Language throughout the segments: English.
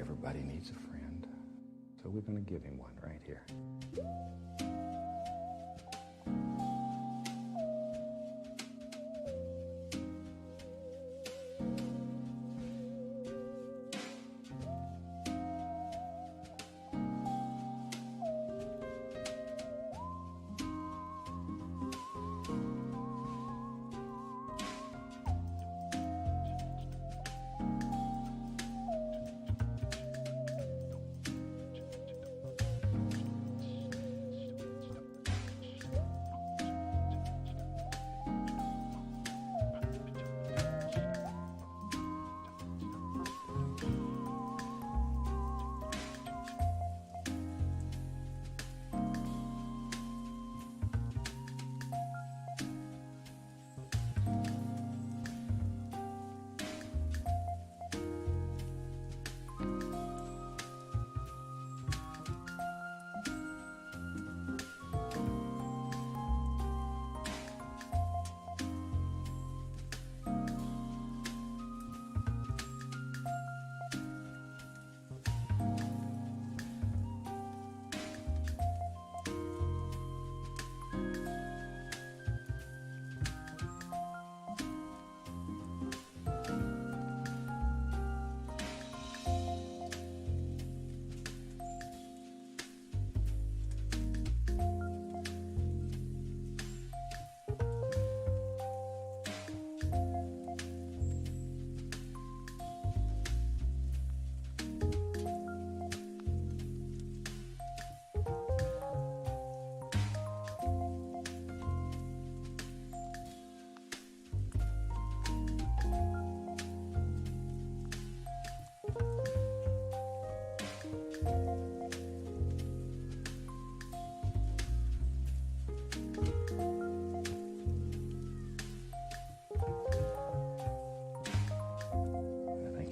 everybody needs a friend, so we're going to give him one right here.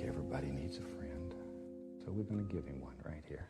Everybody needs a friend, so we're going to give him one right here.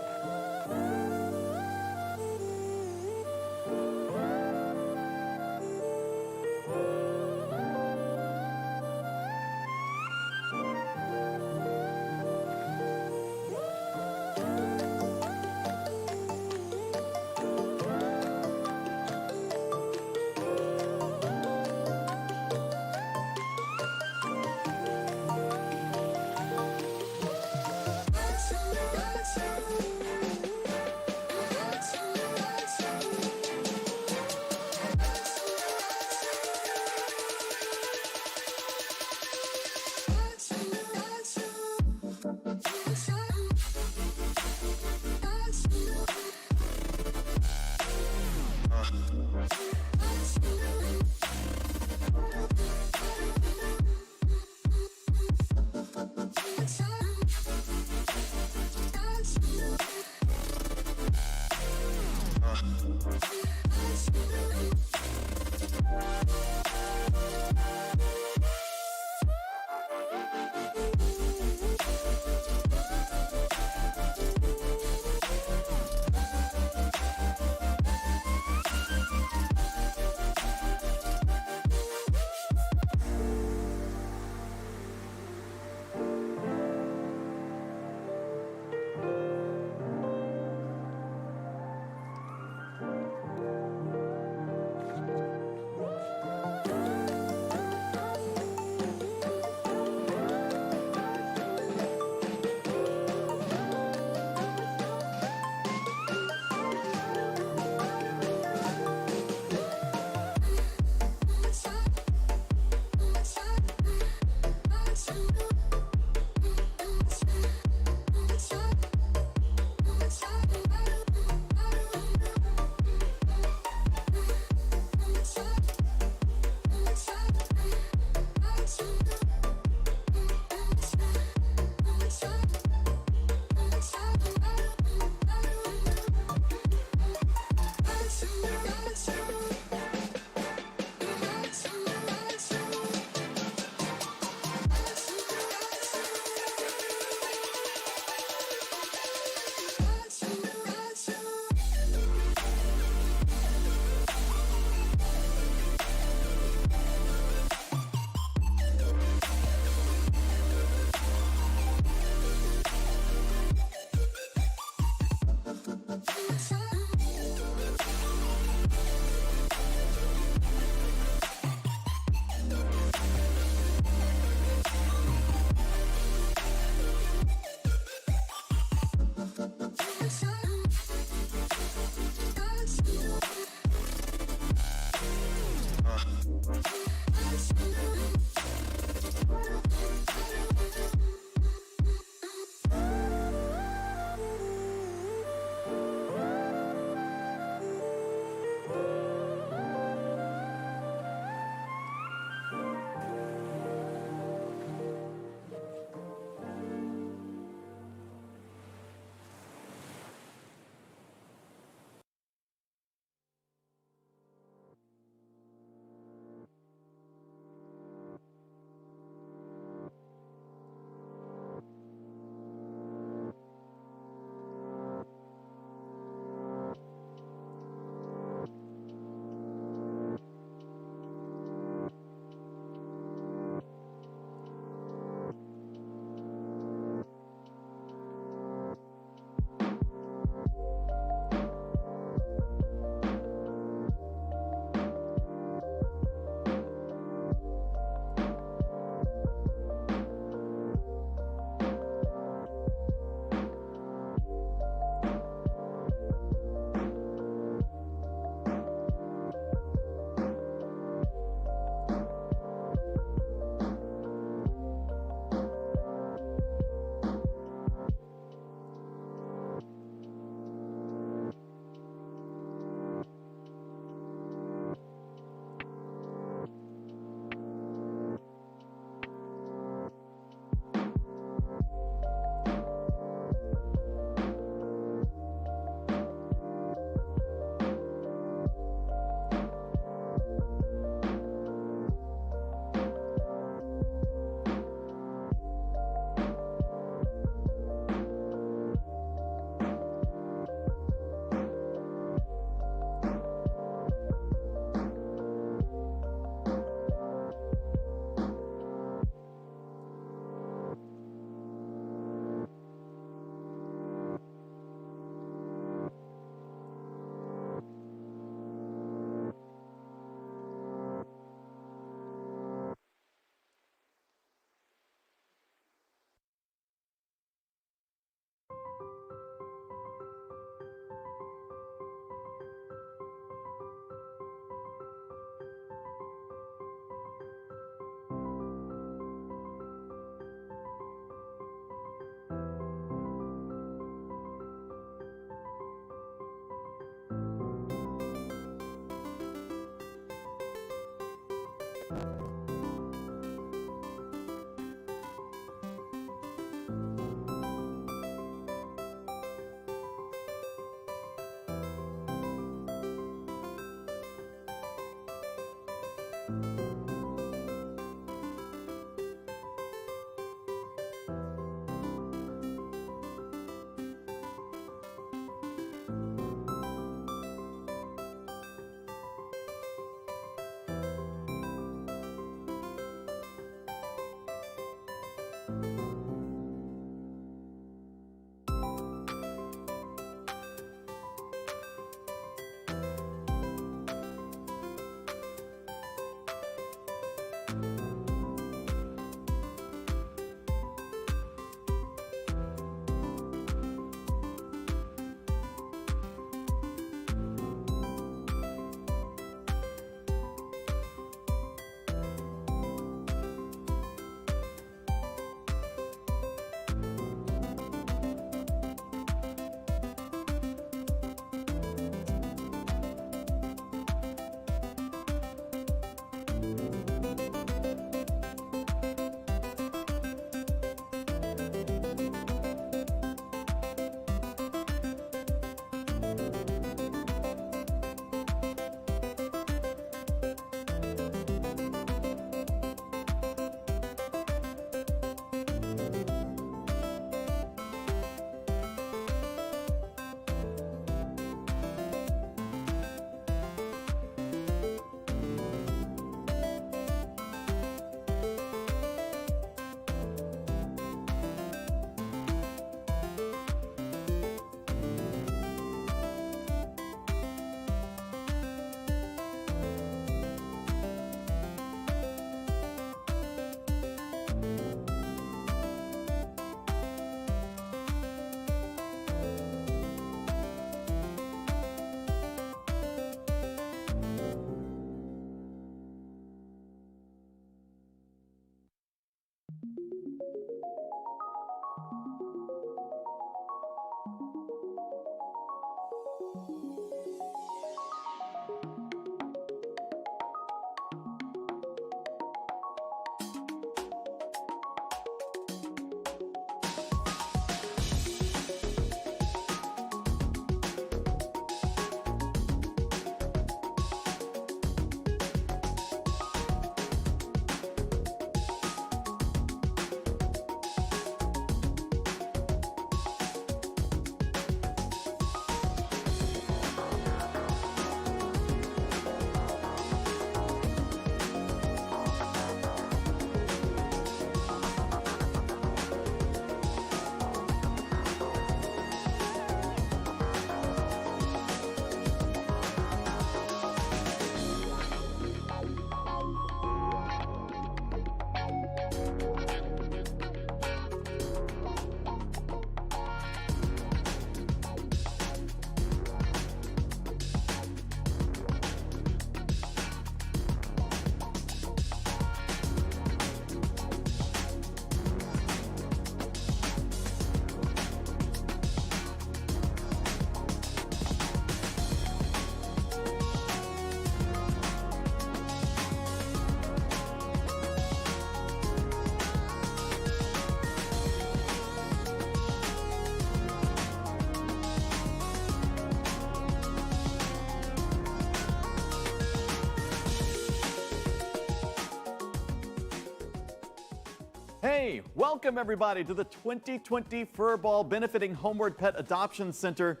Hey, welcome everybody to the 2020 Furball benefiting Homeward Pet Adoption Center.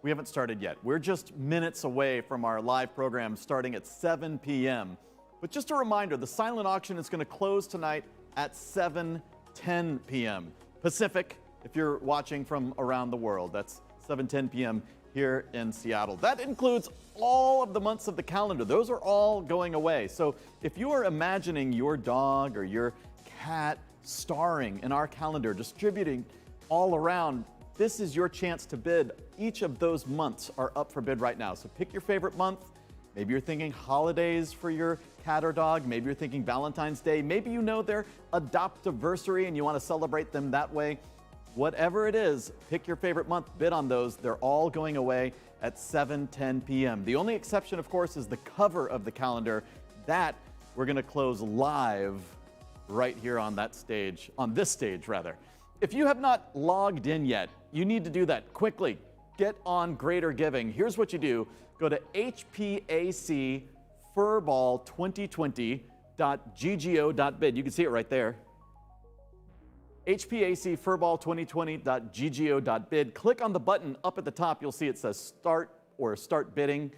We haven't started yet. We're just minutes away from our live program starting at 7 p.m. But just a reminder, the silent auction is going to close tonight at 7:10 p.m. Pacific, if you're watching from around the world. That's 7:10 p.m. here in Seattle. That includes all of the months of the calendar. Those are all going away. So if you are imagining your dog or your cat starring in our calendar, distributing all around, this is your chance to bid. Each of those months are up for bid right now. So pick your favorite month. Maybe you're thinking holidays for your cat or dog. Maybe you're thinking Valentine's Day. Maybe you know their adoptiversary and you want to celebrate them that way. Whatever it is, pick your favorite month, bid on those. They're all going away at 7:10 p.m. The only exception, of course, is the cover of the calendar. That we're going to close live right here on that stage, on this stage rather. If you have not logged in yet, you need to do that quickly. Get on Greater Giving. Here's what you do. Go to hpacfurball2020.ggo.bid. You can see it right there. hpacfurball2020.ggo.bid. Click on the button up at the top. You'll see it says start or start bidding.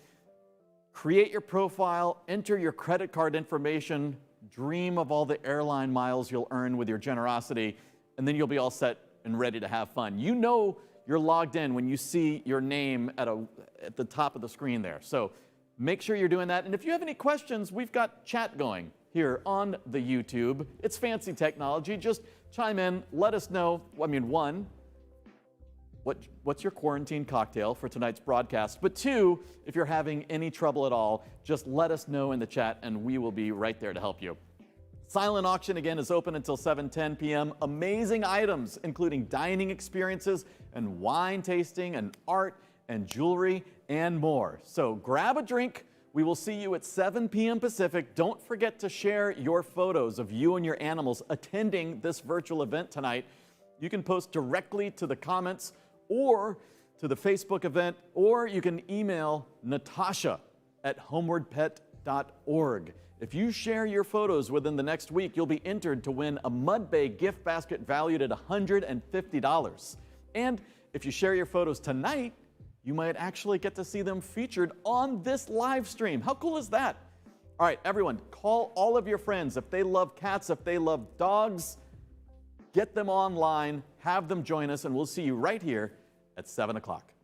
Create your profile, enter your credit card information, dream of all the airline miles you'll earn with your generosity, and then you'll be all set and ready to have fun. You know you're logged in when you see your name at the top of the screen there. So make sure you're doing that. And if you have any questions, we've got chat going here on the YouTube. It's fancy technology. Just chime in, let us know. I mean, one, what's your quarantine cocktail for tonight's broadcast? But two, if you're having any trouble at all, just let us know in the chat and we will be right there to help you. Silent auction again is open until 7:10 p.m. Amazing items, including dining experiences and wine tasting and art and jewelry and more. So grab a drink. We will see you at 7 p.m. Pacific. Don't forget to share your photos of you and your animals attending this virtual event tonight. You can post directly to the comments or to the Facebook event, or you can email Natasha at homewardpet.org. If you share your photos within the next week, you'll be entered to win a Mud Bay gift basket valued at $150. And if you share your photos tonight, you might actually get to see them featured on this live stream. How cool is that? All right, everyone, call all of your friends. If they love cats, if they love dogs, get them online, have them join us, and we'll see you right here at 7 o'clock.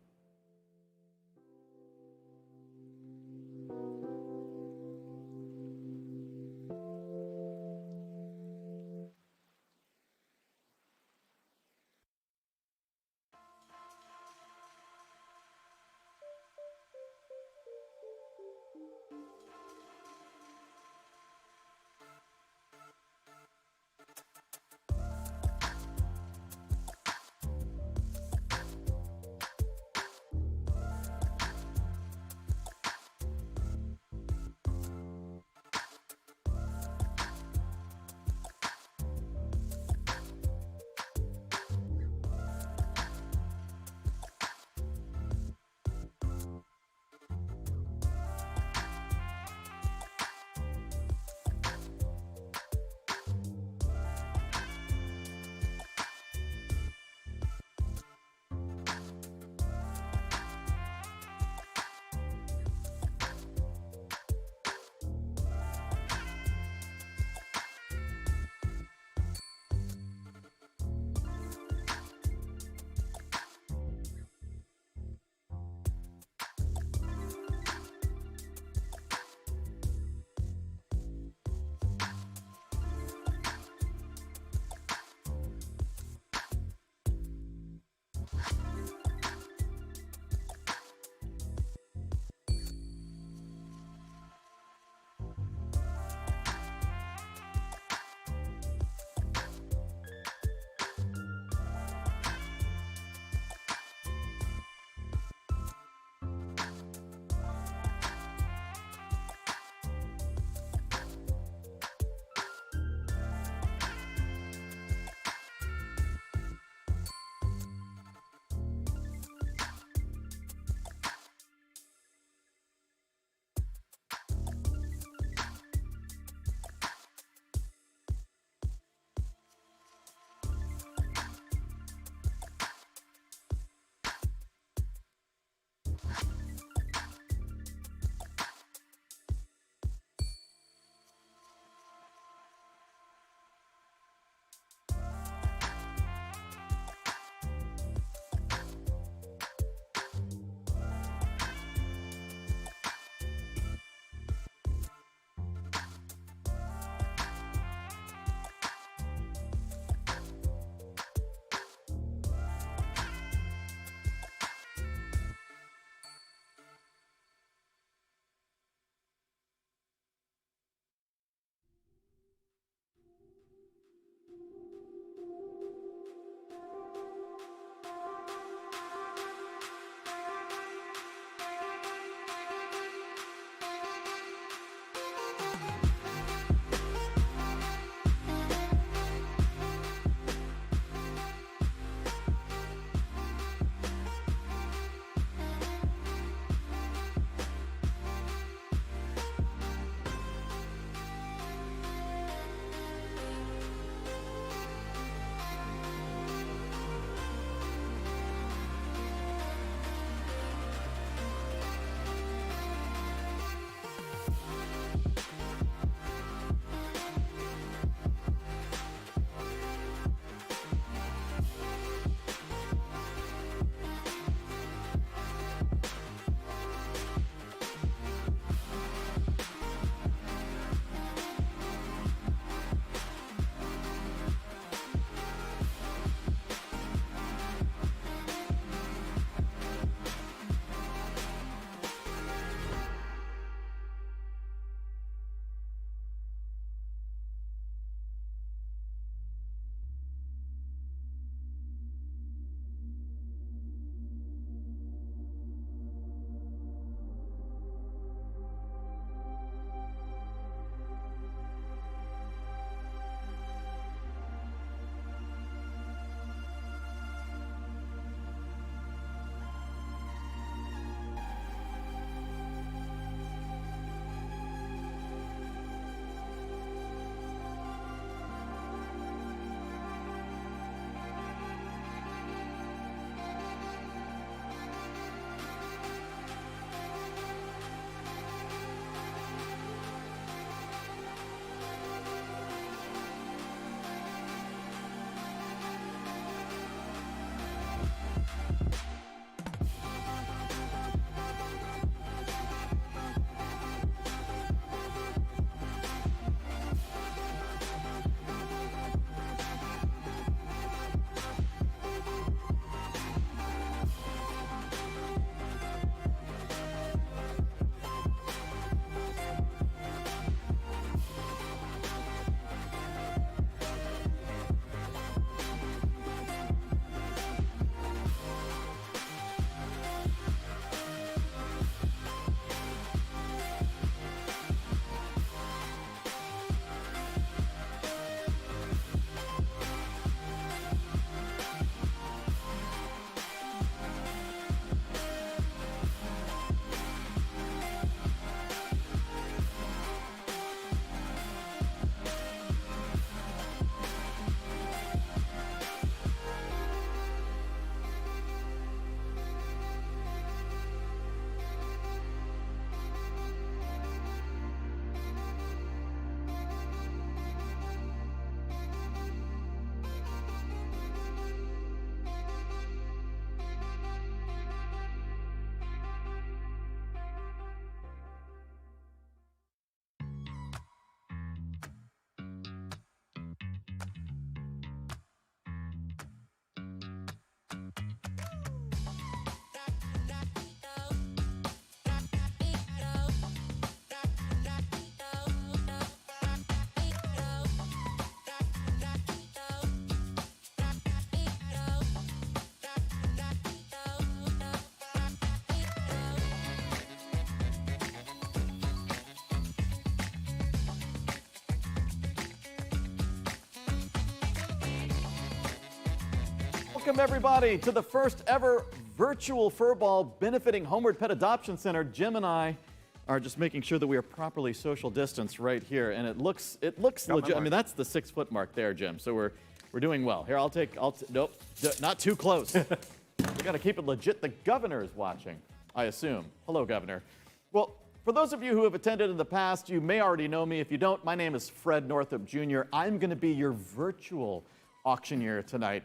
Welcome, everybody, to the first ever virtual fur ball benefiting Homeward Pet Adoption Center. Jim and I are just making sure that we are properly social distanced right here, and it looks legit. I mean, that's the 6 foot mark there, Jim. So we're doing well. Here, nope, not too close. We got to keep it legit. The governor is watching, I assume. Hello, Governor. Well, for those of you who have attended in the past, you may already know me. If you don't, my name is Fred Northup Jr. I'm going to be your virtual auctioneer tonight.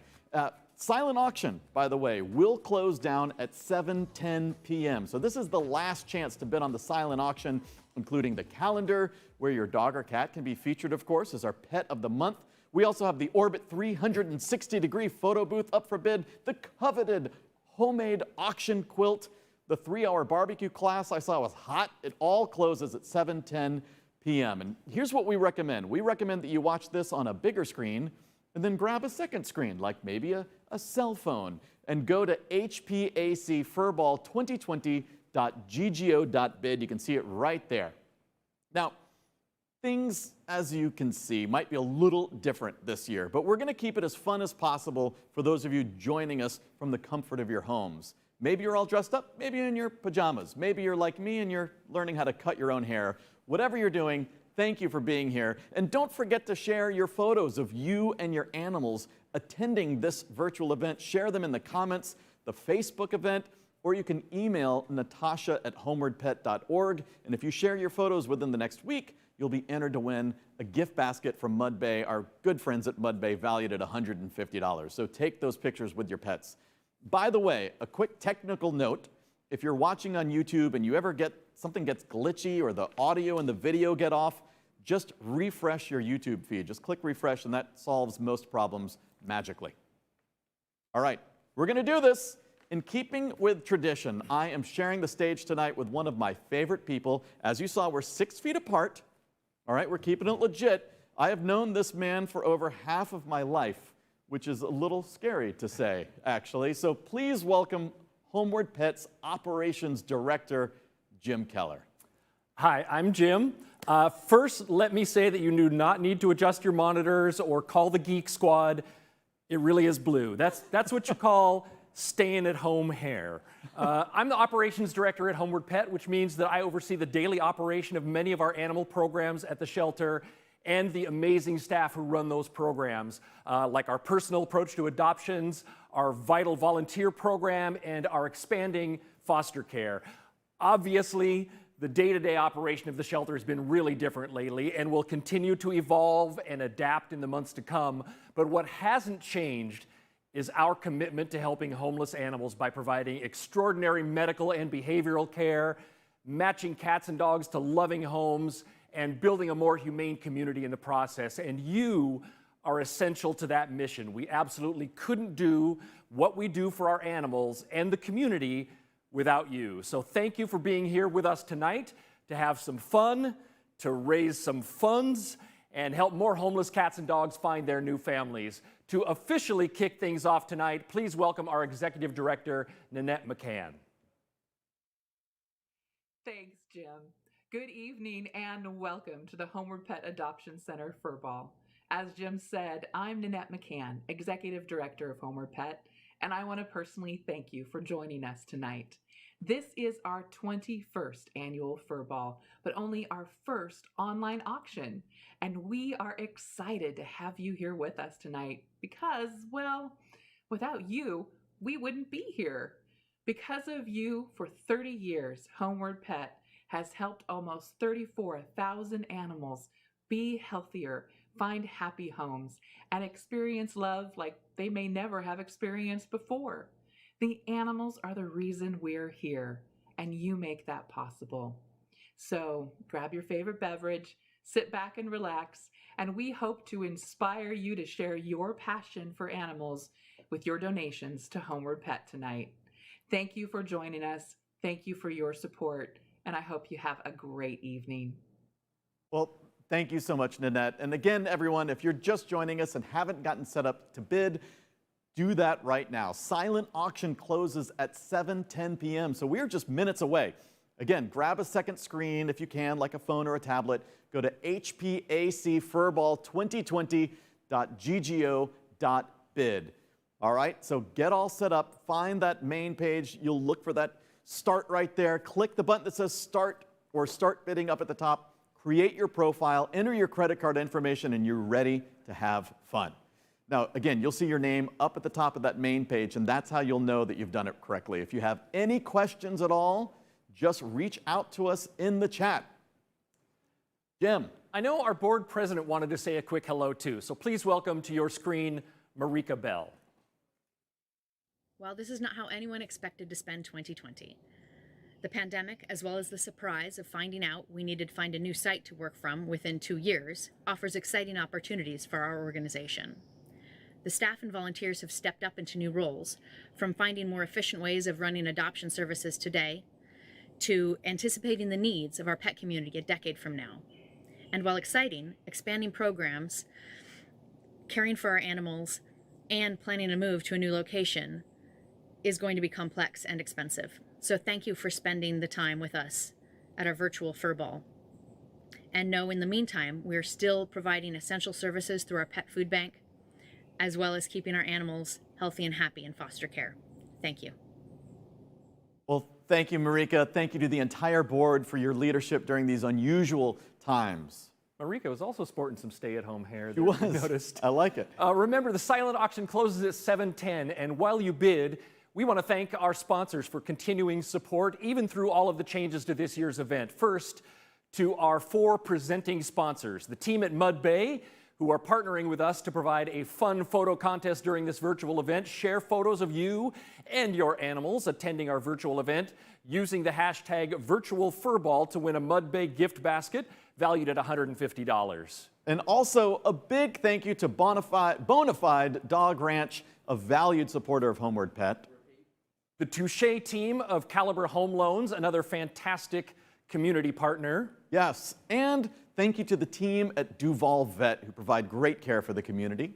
Silent auction, by the way, will close down at 7:10 p.m. So this is the last chance to bid on the silent auction, including the calendar, where your dog or cat can be featured, of course, as our pet of the month. We also have the Orbit 360-degree photo booth up for bid, the coveted homemade auction quilt, the 3-hour barbecue class I saw was hot. It all closes at 7:10 p.m. And here's what we recommend. We recommend that you watch this on a bigger screen and then grab a second screen, like maybe a cell phone, and go to hpacfurball2020.ggo.bid. You can see it right there. Now, things, as you can see, might be a little different this year, but we're going to keep it as fun as possible for those of you joining us from the comfort of your homes. Maybe you're all dressed up, maybe you're in your pajamas, maybe you're like me and you're learning how to cut your own hair. Whatever you're doing, thank you for being here. And don't forget to share your photos of you and your animals attending this virtual event. Share them in the comments, the Facebook event, or you can email natasha@homewardpet.org. And if you share your photos within the next week, you'll be entered to win a gift basket from Mud Bay, our good friends at Mud Bay, valued at $150. So take those pictures with your pets. By the way, a quick technical note. If you're watching on YouTube and you ever get something gets glitchy or the audio and the video get off, just refresh your YouTube feed. Just click refresh and that solves most problems magically. All right, we're going to do this. In keeping with tradition, I am sharing the stage tonight with one of my favorite people. As you saw, we're 6 feet apart. All right, we're keeping it legit. I have known this man for over half of my life, which is a little scary to say, actually. So please welcome Homeward Pet's Operations Director, Jim Keller. Hi, I'm Jim. First, let me say that you do not need to adjust your monitors or call the Geek Squad. It really is blue. That's what you call staying at home hair. I'm the Operations Director at Homeward Pet, which means that I oversee the daily operation of many of our animal programs at the shelter and the amazing staff who run those programs, like our personal approach to adoptions, our vital volunteer program, and our expanding foster care. Obviously, the day-to-day operation of the shelter has been really different lately and will continue to evolve and adapt in the months to come. But what hasn't changed is our commitment to helping homeless animals by providing extraordinary medical and behavioral care, matching cats and dogs to loving homes, and building a more humane community in the process. And you are essential to that mission. We absolutely couldn't do what we do for our animals and the community without you. So thank you for being here with us tonight to have some fun, to raise some funds, and help more homeless cats and dogs find their new families. To officially kick things off tonight, please welcome our Executive Director, Nanette McCann. Thanks, Jim. Good evening and welcome to the Homeward Pet Adoption Center Furball. As Jim said, I'm Nanette McCann, Executive Director of Homeward Pet, and I want to personally thank you for joining us tonight. This is our 21st annual Furball, but only our first online auction, and we are excited to have you here with us tonight because, well, without you, we wouldn't be here. Because of you, for 30 years, Homeward Pet has helped almost 34,000 animals be healthier, find happy homes, and experience love like they may never have experienced before. The animals are the reason we're here, and you make that possible. So grab your favorite beverage, sit back and relax, and we hope to inspire you to share your passion for animals with your donations to Homeward Pet tonight. Thank you for joining us. Thank you for your support, and I hope you have a great evening. Well, thank you so much, Nanette. And again, everyone, if you're just joining us and haven't gotten set up to bid, do that right now. Silent auction closes at 7:10 p.m., so we're just minutes away. Again, grab a second screen if you can, like a phone or a tablet. Go to hpacfurball2020.ggo.bid. All right, so get all set up, find that main page. You'll look for that start right there. Click the button that says start or start bidding up at the top. Create your profile, enter your credit card information, and you're ready to have fun. Now, again, you'll see your name up at the top of that main page, and that's how you'll know that you've done it correctly. If you have any questions at all, just reach out to us in the chat. Jim. I know our board president wanted to say a quick hello too, so please welcome to your screen, Marika Bell. Well, this is not how anyone expected to spend 2020. The pandemic, as well as the surprise of finding out we needed to find a new site to work from within 2 years, offers exciting opportunities for our organization. The staff and volunteers have stepped up into new roles, from finding more efficient ways of running adoption services today to anticipating the needs of our pet community a decade from now. And while exciting, expanding programs, caring for our animals, and planning a move to a new location is going to be complex and expensive. So thank you for spending the time with us at our virtual fur ball. And know in the meantime, we're still providing essential services through our pet food bank, as well as keeping our animals healthy and happy in foster care. Thank you. Well, thank you, Marika. Thank you to the entire board for your leadership during these unusual times. Marika was also sporting some stay-at-home hair. She was. Noticed. I like it. Remember, the silent auction closes at 7:10, and while you bid, we want to thank our sponsors for continuing support, even through all of the changes to this year's event. First, to our 4 presenting sponsors, the team at Mud Bay, who are partnering with us to provide a fun photo contest during this virtual event. Share photos of you and your animals attending our virtual event using the hashtag #VirtualFurBall to win a Mud Bay gift basket valued at $150. And also a big thank you to Bonafide Dog Ranch, a valued supporter of Homeward Pet. The Touche team of Caliber Home Loans, another fantastic community partner. Yes, and thank you to the team at Duval Vet, who provide great care for the community.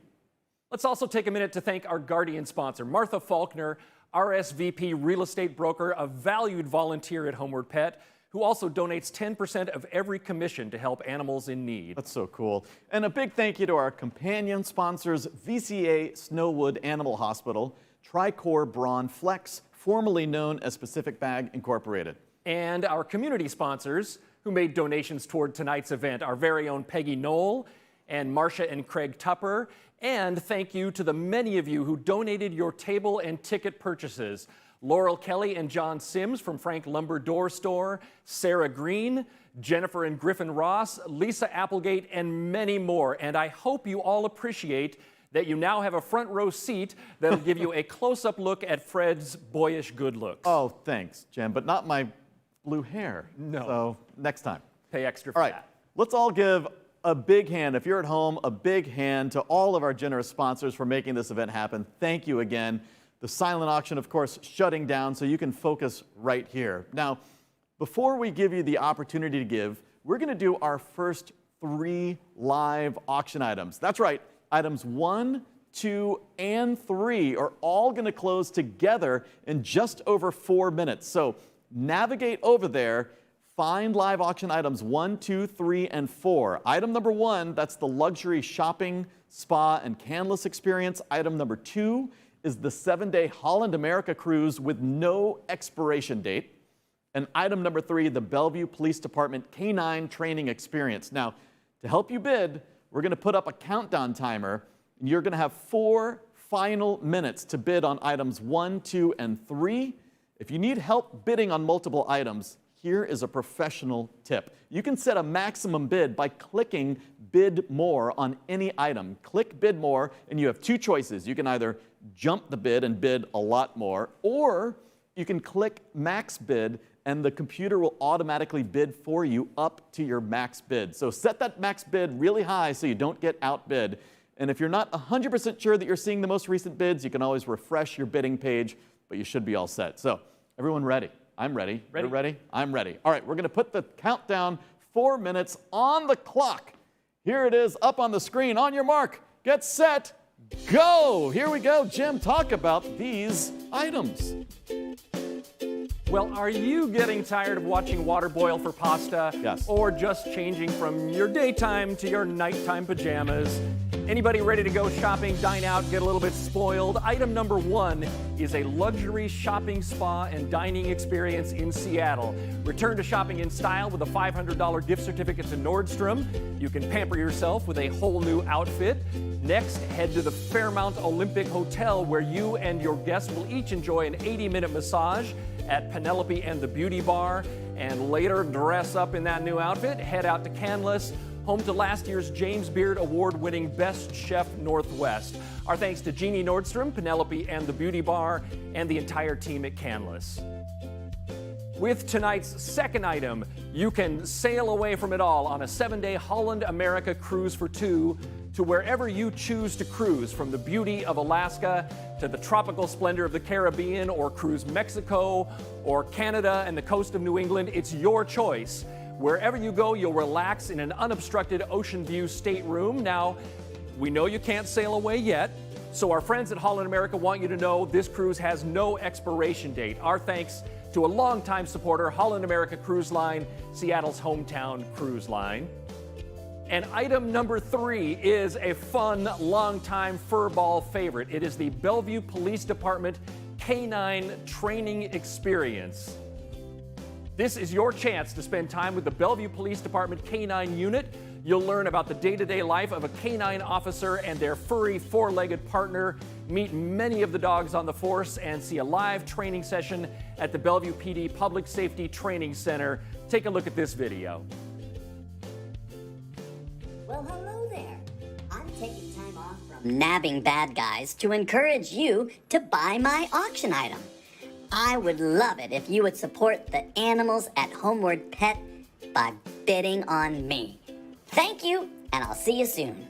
Let's also take a minute to thank our Guardian sponsor, Martha Faulkner, RSVP real estate broker, a valued volunteer at Homeward Pet, who also donates 10% of every commission to help animals in need. That's so cool. And a big thank you to our companion sponsors, VCA Snowwood Animal Hospital, Tricor Braun Flex, formerly known as Pacific Bag Incorporated. And our community sponsors who made donations toward tonight's event, our very own Peggy Knoll and Marcia and Craig Tupper. And thank you to the many of you who donated your table and ticket purchases. Laurel Kelly and John Sims from Frank Lumber Door Store, Sarah Green, Jennifer and Griffin Ross, Lisa Applegate, and many more. And I hope you all appreciate that you now have a front row seat that'll give you a close-up look at Fred's boyish good looks. Oh, thanks, Jim, but not my blue hair. No. So next time. Pay extra for All right, that. let's all give a big hand, if you're at home, a big hand to all of our generous sponsors for making this event happen. Thank you again. The silent auction, of course, shutting down so you can focus right here. Now, before we give you the opportunity to give, we're going to do our first 3 live auction items. That's right. Items 1, 2, and 3 are all going to close together in just over 4 minutes. So navigate over there, find live auction items 1, 2, 3, and 4. Item number 1, that's the luxury shopping, spa, and canless experience. Item number 2 is the 7-day Holland America cruise with no expiration date. And item number 3, the Bellevue Police Department K9 training experience. Now, to help you bid, we're going to put up a countdown timer, and you're going to have 4 final minutes to bid on items 1, 2, and 3. If you need help bidding on multiple items, here is a professional tip. You can set a maximum bid by clicking Bid More on any item. Click Bid More, and you have 2 choices. You can either jump the bid and bid a lot more, or you can click Max Bid, and the computer will automatically bid for you up to your max bid. So set that max bid really high so you don't get outbid. And if you're not 100% sure that you're seeing the most recent bids, you can always refresh your bidding page, but you should be all set. So everyone ready? I'm ready. Ready. You're ready? I'm ready. All right, we're going to put the countdown 4 minutes on the clock. Here it is up on the screen. On your mark, get set, go. Here we go. Jim, talk about these items. Well, are you getting tired of watching water boil for pasta? Yes. Or just changing from your daytime to your nighttime pajamas? Anybody ready to go shopping, dine out, get a little bit spoiled? Item number 1 is a luxury shopping spa and dining experience in Seattle. Return to shopping in style with a $500 gift certificate to Nordstrom. You can pamper yourself with a whole new outfit. Next, head to the Fairmount Olympic Hotel, where you and your guests will each enjoy an 80-minute massage at Penelope and the Beauty Bar. And later, dress up in that new outfit, head out to Canlis, home to last year's James Beard Award-winning Best Chef Northwest. Our thanks to Jeannie Nordstrom, Penelope and the Beauty Bar, and the entire team at Canlis. With tonight's second item, you can sail away from it all on a 7-day Holland America cruise for 2 to wherever you choose to cruise, from the beauty of Alaska to the tropical splendor of the Caribbean, or cruise Mexico or Canada and the coast of New England. It's your choice. Wherever you go, you'll relax in an unobstructed ocean view stateroom. Now, we know you can't sail away yet, so our friends at Holland America want you to know this cruise has no expiration date. Our thanks to a longtime supporter, Holland America Cruise Line, Seattle's hometown cruise line. And item number 3 is a fun, longtime furball favorite. It is the Bellevue Police Department Canine Training Experience. This is your chance to spend time with the Bellevue Police Department Canine Unit. You'll learn about the day-to-day life of a canine officer and their furry 4-legged partner, meet many of the dogs on the force, and see a live training session at the Bellevue PD Public Safety Training Center. Take a look at this video. Well, hello there. I'm taking time off from nabbing bad guys to encourage you to buy my auction item. I would love it if you would support the animals at Homeward Pet by bidding on me. Thank you, and I'll see you soon.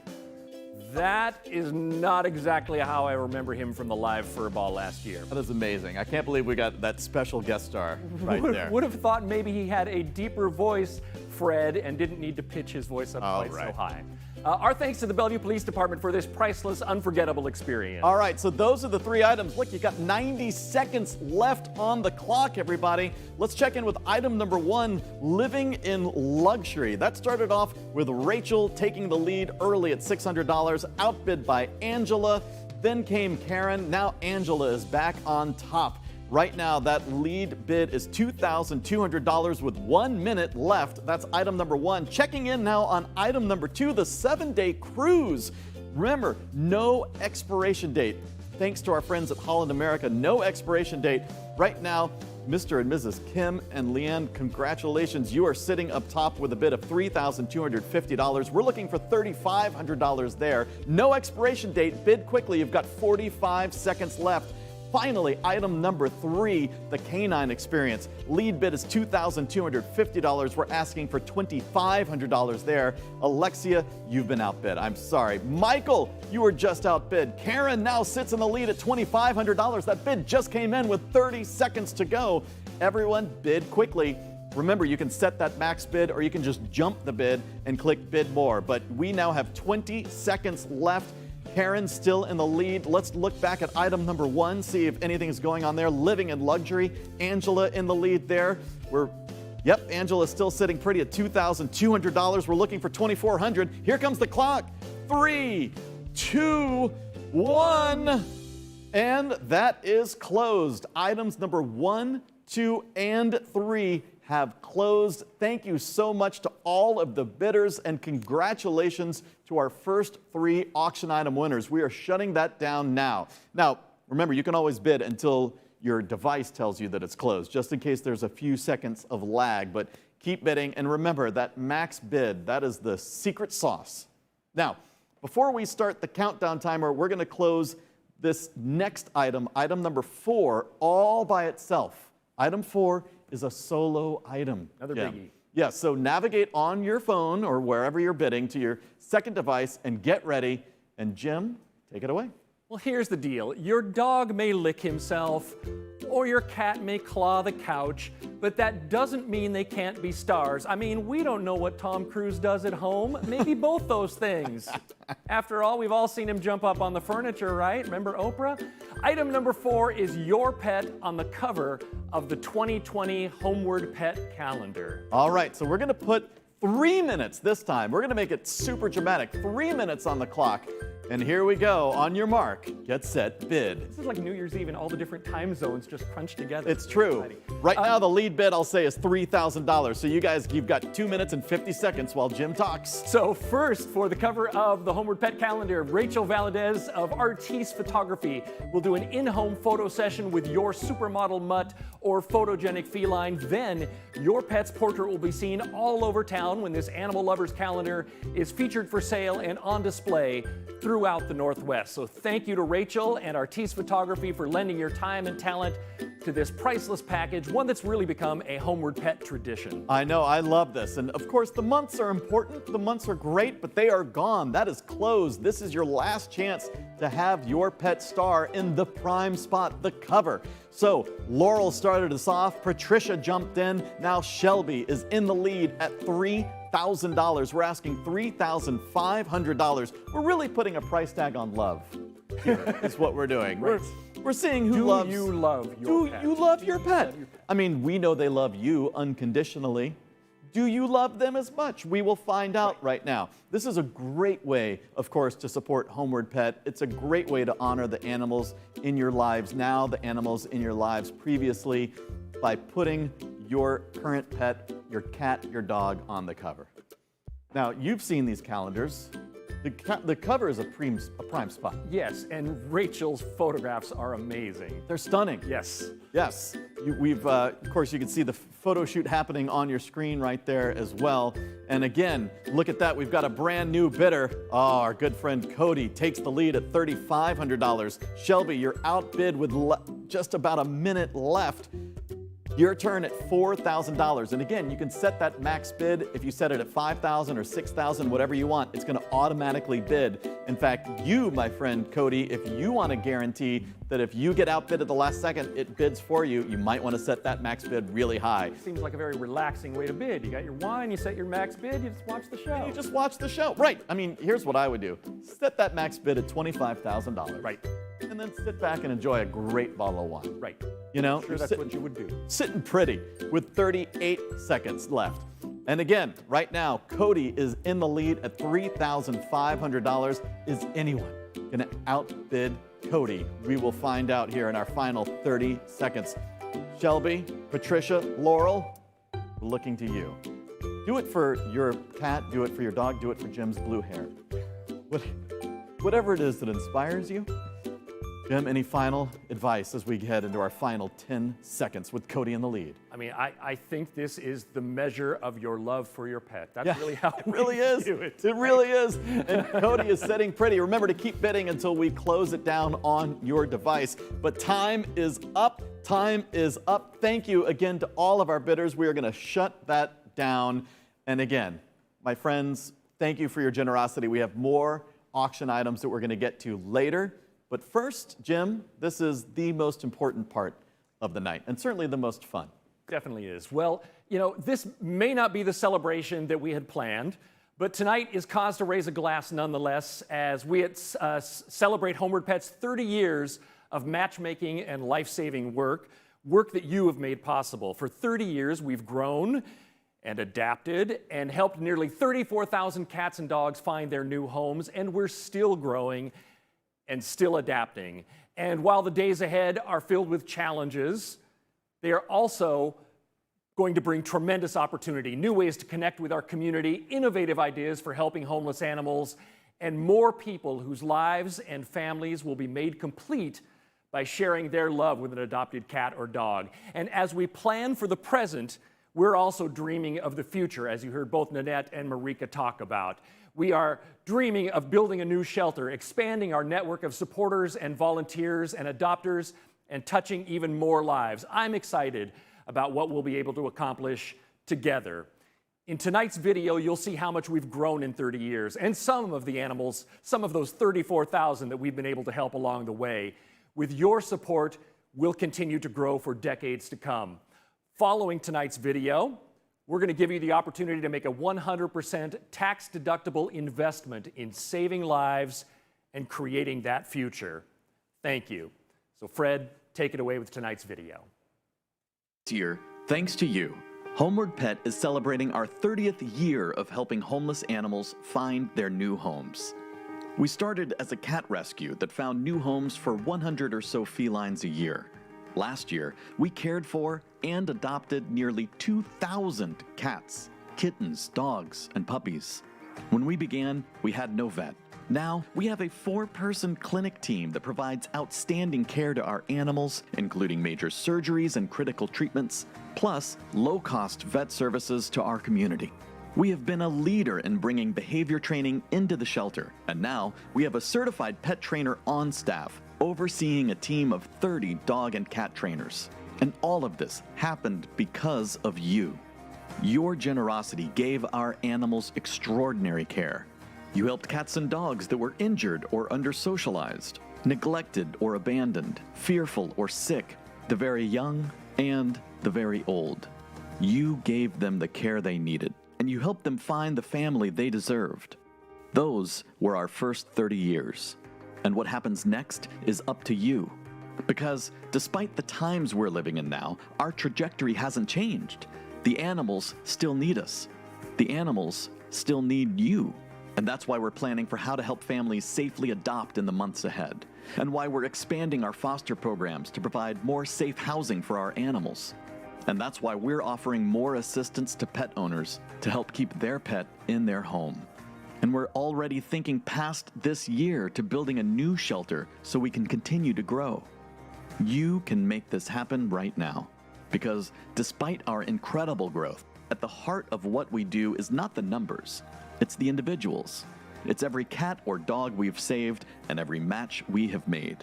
That is not exactly how I remember him from the live furball last year. That is amazing. I can't believe we got that special guest star right there. Would have thought maybe he had a deeper voice, Fred, and didn't need to pitch his voice up quite so high. Our thanks to the Bellevue Police Department for this priceless, unforgettable experience. All right, so those are the 3 items. Look, you got 90 seconds left on the clock, everybody. Let's check in with item number 1, living in luxury. That started off with Rachel taking the lead early at $600, outbid by Angela. Then came Karen. Now Angela is back on top. Right now, that lead bid is $2,200 with 1 minute left. That's item number 1. Checking in now on item number 2, the 7-day cruise. Remember, no expiration date. Thanks to our friends at Holland America, no expiration date. Right now, Mr. and Mrs. Kim and Leanne, congratulations. You are sitting up top with a bid of $3,250. We're looking for $3,500 there. No expiration date. Bid quickly. You've got 45 seconds left. Finally, item number 3, the canine experience. Lead bid is $2,250. We're asking for $2,500 there. Alexia, you've been outbid. I'm sorry. Michael, you were just outbid. Karen now sits in the lead at $2,500. That bid just came in with 30 seconds to go. Everyone bid quickly. Remember, you can set that max bid, or you can just jump the bid and click bid more. But we now have 20 seconds left. Karen still in the lead. Let's look back at item number 1, see if anything is going on there. Living in luxury. Angela in the lead there. Yep, Angela's still sitting pretty at $2,200. We're looking for $2,400. Here comes the clock. 3, 2, 1. And that is closed. Items number 1, 2, and 3 have closed. Thank you so much to all of the bidders, and congratulations to our first 3 auction item winners. We are shutting that down now. Now, remember, you can always bid until your device tells you that it's closed, just in case there's a few seconds of lag, but keep bidding. And remember, that max bid, that is the secret sauce. Now, before we start the countdown timer, we're gonna close this next item, item number 4, all by itself. Item 4 is a solo item. Another biggie. Yeah, so navigate on your phone or wherever you're bidding to your second device and get ready. And Jim, take it away. Well, here's the deal. Your dog may lick himself, or your cat may claw the couch, but that doesn't mean they can't be stars. I mean, we don't know what Tom Cruise does at home. Maybe both those things. After all, we've all seen him jump up on the furniture, right? Remember Oprah? Item number 4 is your pet on the cover of the 2020 Homeward Pet calendar. All right, so we're going to put 3 minutes this time. We're going to make it super dramatic. 3 minutes on the clock. And here we go. On your mark, get set, bid. This is like New Year's Eve and all the different time zones just crunched together. It's true. Right now, the lead bid, I'll say, is $3,000. So you guys, you've got 2 minutes and 50 seconds while Jim talks. So first, for the cover of the Homeward Pet calendar, Rachel Valadez of Artiste Photography will do an in-home photo session with your supermodel mutt or photogenic feline. Then your pet's portrait will be seen all over town when this animal lovers calendar is featured for sale and on display throughout the Northwest. So thank you to Rachel and Artiste Photography for lending your time and talent to this priceless package, one that's really become a Homeward Pet tradition. I know, I love this. And of course, the months are important. The months are great, but they are gone. That is closed. This is your last chance to have your pet star in the prime spot, the cover. So Laurel started us off. Patricia jumped in. Now Shelby is in the lead at $3,000. We're asking $3,500. We're really putting a price tag on love. Here is what we're doing. We're seeing who loves. Do you love your pet? Do you love your pet? I mean, we know they love you unconditionally. Do you love them as much? We will find out right now. This is a great way, of course, to support Homeward Pet. It's a great way to honor the animals in your lives now, the animals in your lives previously, by putting your current pet, your cat, your dog, on the cover. Now, you've seen these calendars. The cover is a prime spot. Yes, and Rachel's photographs are amazing. They're stunning. Yes. Yes. Of course, you can see the photo shoot happening on your screen right there as well. And again, look at that. We've got a brand new bidder. Oh, our good friend Cody takes the lead at $3,500. Shelby, you're outbid with just about a minute left. Your turn at $4,000. And again, you can set that max bid. If you set it at $5,000 or $6,000, whatever you want, it's going to automatically bid. In fact, you, my friend Cody, if you want to guarantee that if you get outbid at the last second, it bids for you, you might want to set that max bid really high. Seems like a very relaxing way to bid. You got your wine, you set your max bid, you just watch the show. You just watch the show. Right. I mean, here's what I would do. Set that max bid at $25,000. Right. And then sit back and enjoy a great bottle of wine. Right. You know, I'm sure that's what you would do. Sitting pretty with 38 seconds left. And again, right now, Cody is in the lead at $3,500. Is anyone going to outbid Cody? We will find out here in our final 30 seconds. Shelby, Patricia, Laurel, we're looking to you. Do it for your cat, do it for your dog, do it for Jim's blue hair. Whatever it is that inspires you. Jim, any final advice as we head into our final 10 seconds with Cody in the lead? I mean, I think this is the measure of your love for your pet. That's really how it really is. Do it. It really is. And Cody is sitting pretty. Remember to keep bidding until we close it down on your device. But time is up. Time is up. Thank you again to all of our bidders. We are going to shut that down. And again, my friends, thank you for your generosity. We have more auction items that we're going to get to later. But first, Jim, this is the most important part of the night, and certainly the most fun. Definitely is. Well, you know, this may not be the celebration that we had planned, but tonight is cause to raise a glass nonetheless as we celebrate Homeward Pet's 30 years of matchmaking and life-saving work that you have made possible. For 30 years, we've grown and adapted and helped nearly 34,000 cats and dogs find their new homes, and we're still growing and still adapting. And while the days ahead are filled with challenges, they are also going to bring tremendous opportunity, new ways to connect with our community, innovative ideas for helping homeless animals, and more people whose lives and families will be made complete by sharing their love with an adopted cat or dog. And as we plan for the present, we're also dreaming of the future, as you heard both Nanette and Marika talk about. We are dreaming of building a new shelter, expanding our network of supporters and volunteers and adopters, and touching even more lives. I'm excited about what we'll be able to accomplish together. In tonight's video, you'll see how much we've grown in 30 years, and some of the animals, some of those 34,000 that we've been able to help along the way. With your support, we'll continue to grow for decades to come. Following tonight's video, we're going to give you the opportunity to make a 100% tax-deductible investment in saving lives and creating that future. Thank you. So Fred, take it away with tonight's video. This year, thanks to you, Homeward Pet is celebrating our 30th year of helping homeless animals find their new homes. We started as a cat rescue that found new homes for 100 or so felines a year. Last year, we cared for and adopted nearly 2,000 cats, kittens, dogs, and puppies. When we began, we had no vet. Now, we have a 4-person clinic team that provides outstanding care to our animals, including major surgeries and critical treatments, plus low-cost vet services to our community. We have been a leader in bringing behavior training into the shelter, and now we have a certified pet trainer on staff, overseeing a team of 30 dog and cat trainers. And all of this happened because of you. Your generosity gave our animals extraordinary care. You helped cats and dogs that were injured or under-socialized, neglected or abandoned, fearful or sick, the very young and the very old. You gave them the care they needed, and you helped them find the family they deserved. Those were our first 30 years. And what happens next is up to you. Because despite the times we're living in now, our trajectory hasn't changed. The animals still need us. The animals still need you. And that's why we're planning for how to help families safely adopt in the months ahead, and why we're expanding our foster programs to provide more safe housing for our animals. And that's why we're offering more assistance to pet owners to help keep their pet in their home. And we're already thinking past this year to building a new shelter so we can continue to grow. You can make this happen right now, because despite our incredible growth, at the heart of what we do is not the numbers. It's the individuals. It's every cat or dog we've saved and every match we have made.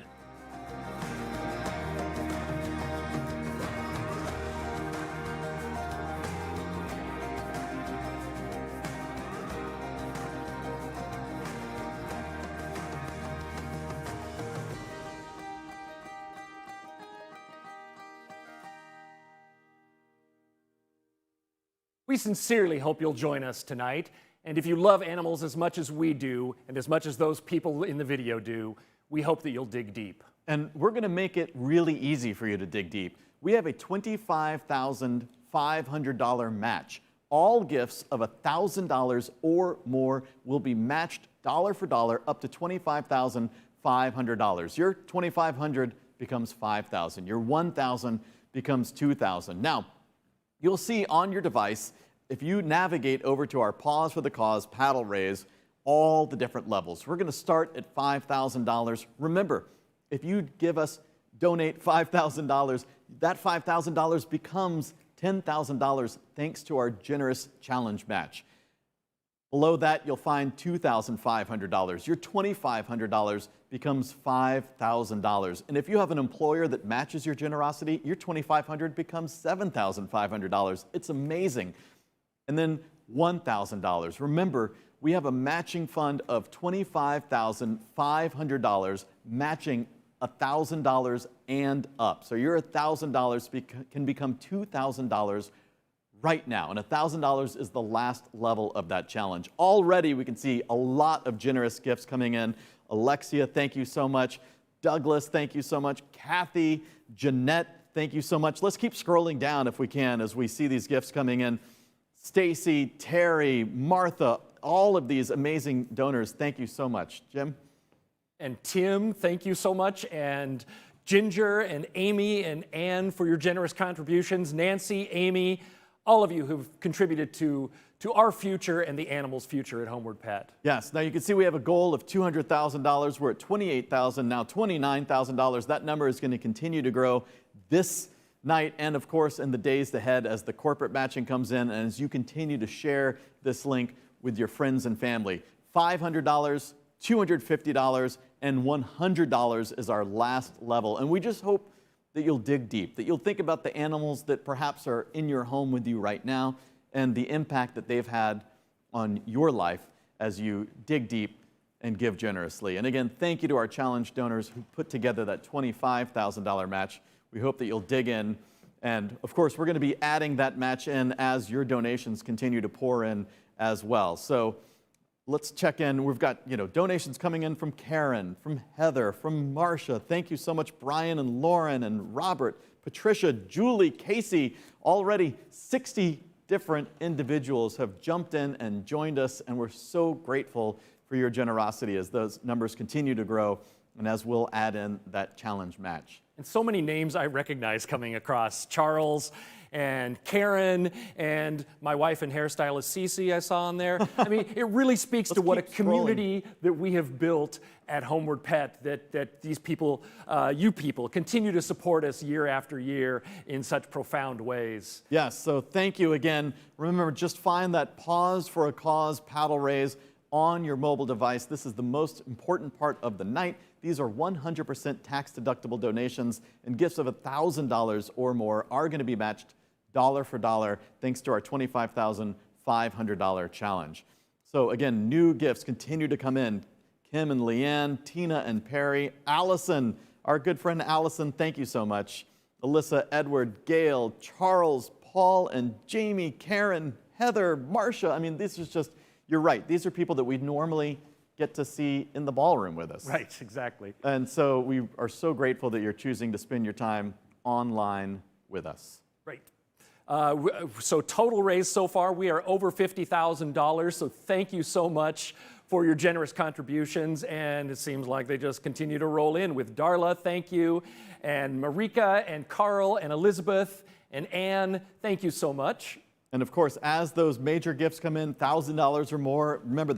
We sincerely hope you'll join us tonight. And if you love animals as much as we do, and as much as those people in the video do, we hope that you'll dig deep. And we're going to make it really easy for you to dig deep. We have a $25,500 match. All gifts of $1,000 or more will be matched dollar for dollar up to $25,500. Your $2,500 becomes $5,000. Your $1,000 becomes $2,000. Now, you'll see on your device, if you navigate over to our Pause for the Cause paddle raise, all the different levels. We're going to start at $5,000. Remember, if you donate $5,000, that $5,000 becomes $10,000 thanks to our generous challenge match. Below that, you'll find $2,500. Your $2,500 becomes $5,000. And if you have an employer that matches your generosity, your $2,500 becomes $7,500. It's amazing. And then $1,000. Remember, we have a matching fund of $25,500, matching $1,000 and up. So your $1,000 can become $2,000 right now. And $1,000 is the last level of that challenge. Already we can see a lot of generous gifts coming in. Alexia, thank you so much. Douglas, thank you so much. Kathy, Jeanette, thank you so much. Let's keep scrolling down if we can as we see these gifts coming in. Stacy, Terry, Martha, all of these amazing donors, thank you so much. Jim? And Tim, thank you so much. And Ginger and Amy and Ann for your generous contributions. Nancy, Amy, all of you who've contributed to our future and the animals' future at Homeward Pet. Yes, now you can see we have a goal of $200,000. We're at $28,000, now $29,000. That number is going to continue to grow this night and, of course, in the days ahead as the corporate matching comes in and as you continue to share this link with your friends and family. $500, $250, and $100 is our last level. And we just hope that you'll dig deep, that you'll think about the animals that perhaps are in your home with you right now and the impact that they've had on your life as you dig deep and give generously. And again, thank you to our challenge donors who put together that $25,000 match. We hope that you'll dig in. And of course, we're going to be adding that match in as your donations continue to pour in as well. So let's check in. We've got, donations coming in from Karen, from Heather, from Marcia. Thank you so much, Brian and Lauren and Robert, Patricia, Julie, Casey. Already 60 different individuals have jumped in and joined us, and we're so grateful for your generosity as those numbers continue to grow and as we'll add in that challenge match. And so many names I recognize coming across. Charles and Karen and my wife and hairstylist Cece I saw on there. I mean, it really speaks to what a community that we have built at Homeward Pet, that these people, you people, continue to support us year after year in such profound ways. Yes, so thank you again. Remember, just find that Pause for a Cause paddle raise on your mobile device. This is the most important part of the night. These are 100% tax-deductible donations, and gifts of $1,000 or more are going to be matched dollar for dollar thanks to our $25,500 challenge. So again, new gifts continue to come in. Kim and Leanne, Tina and Perry, Allison, our good friend Allison, thank you so much. Alyssa, Edward, Gail, Charles, Paul and Jamie, Karen, Heather, Marcia. I mean, this is just, you're right. These are people that we normally get to see in the ballroom with us. Right, exactly. And so we are so grateful that you're choosing to spend your time online with us. Right. So total raise so far, we are over $50,000. So thank you so much for your generous contributions. And it seems like they just continue to roll in with Darla, thank you. And Marika and Carl and Elizabeth and Anne, thank you so much. And of course, as those major gifts come in, $1,000 or more, remember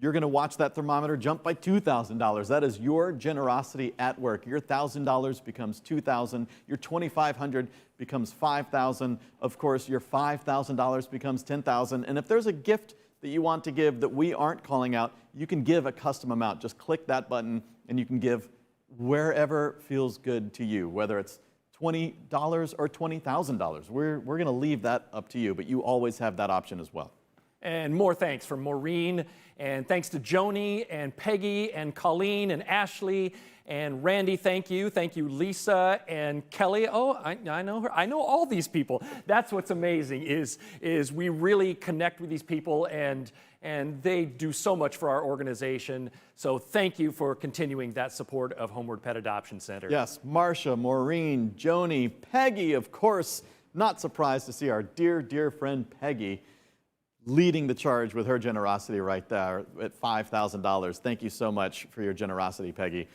you're going to watch that thermometer jump by $2,000. That is your generosity at work. Your $1,000 becomes $2,000. Your $2,500 becomes $5,000. Of course, your $5,000 becomes $10,000. And if there's a gift that you want to give that we aren't calling out, you can give a custom amount. Just click that button and you can give wherever feels good to you, whether it's $20 or $20,000. We're going to leave that up to you, but you always have that option as well. And more thanks from Maureen, and thanks to Joni and Peggy and Colleen and Ashley and Randy, thank you. Thank you, Lisa and Kelly. Oh, I know her. I know all these people. That's what's amazing is we really connect with these people, and they do so much for our organization. So thank you for continuing that support of Homeward Pet Adoption Center. Yes, Marcia, Maureen, Joni, Peggy, of course. Not surprised to see our dear, dear friend Peggy leading the charge with her generosity right there at $5,000. Thank you so much for your generosity, Peggy.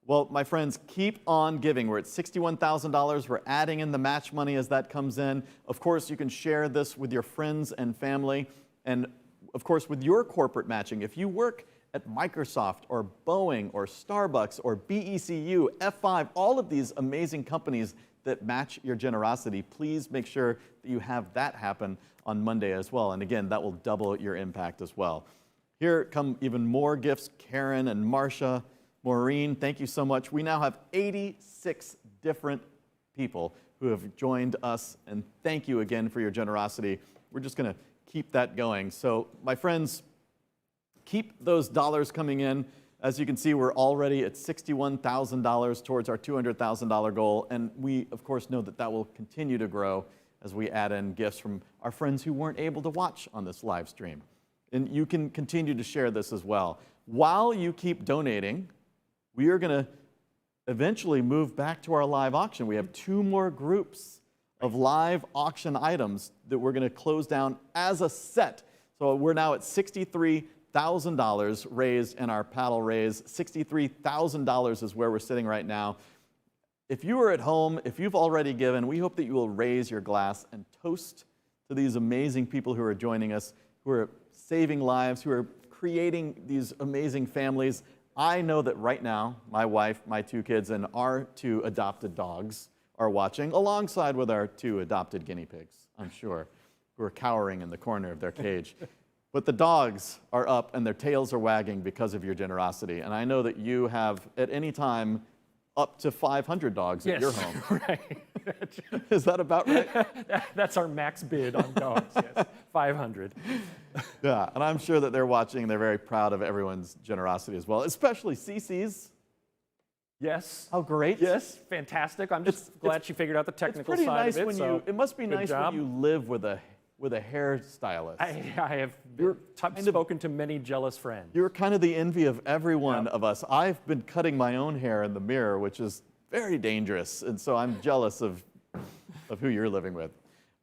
Well, my friends, keep on giving. We're at $61,000. We're adding in the match money as that comes in. Of course, you can share this with your friends and family. And of course, with your corporate matching, if you work at Microsoft or Boeing or Starbucks or BECU, F5, all of these amazing companies that match your generosity, please make sure that you have that happen on Monday as well. And again, that will double your impact as well. Here come even more gifts. Karen and Marcia, Maureen, thank you so much. We now have 86 different people who have joined us, and thank you again for your generosity. We're just going to keep that going. So, my friends, keep those dollars coming in. As you can see, we're already at $61,000 towards our $200,000 goal, and we, of course, know that that will continue to grow as we add in gifts from our friends who weren't able to watch on this live stream. And you can continue to share this as well. While you keep donating, we are going to eventually move back to our live auction. We have 2 more groups of live auction items that we're going to close down as a set. So we're now at $63,000 raised in our paddle raise. $63,000 is where we're sitting right now. If you are at home, if you've already given, we hope that you will raise your glass and toast to these amazing people who are joining us, who are saving lives, who are creating these amazing families. I know that right now, my wife, my 2 kids, and our 2 adopted dogs are watching, alongside with our 2 adopted guinea pigs, I'm sure, who are cowering in the corner of their cage. But the dogs are up and their tails are wagging because of your generosity. And I know that you have, at any time, up to 500 dogs at your home. Right. Is that about right? That's our max bid on dogs, yes, 500. Yeah, and I'm sure that they're watching and they're very proud of everyone's generosity as well, especially Cece's. Yes. How great. Yes, fantastic. I'm just glad she figured out the technical side of it. It must be nice when you live with with a hairstylist. I have spoken to many jealous friends. You're kind of the envy of every one of us. I've been cutting my own hair in the mirror, which is very dangerous, and so I'm jealous of who you're living with.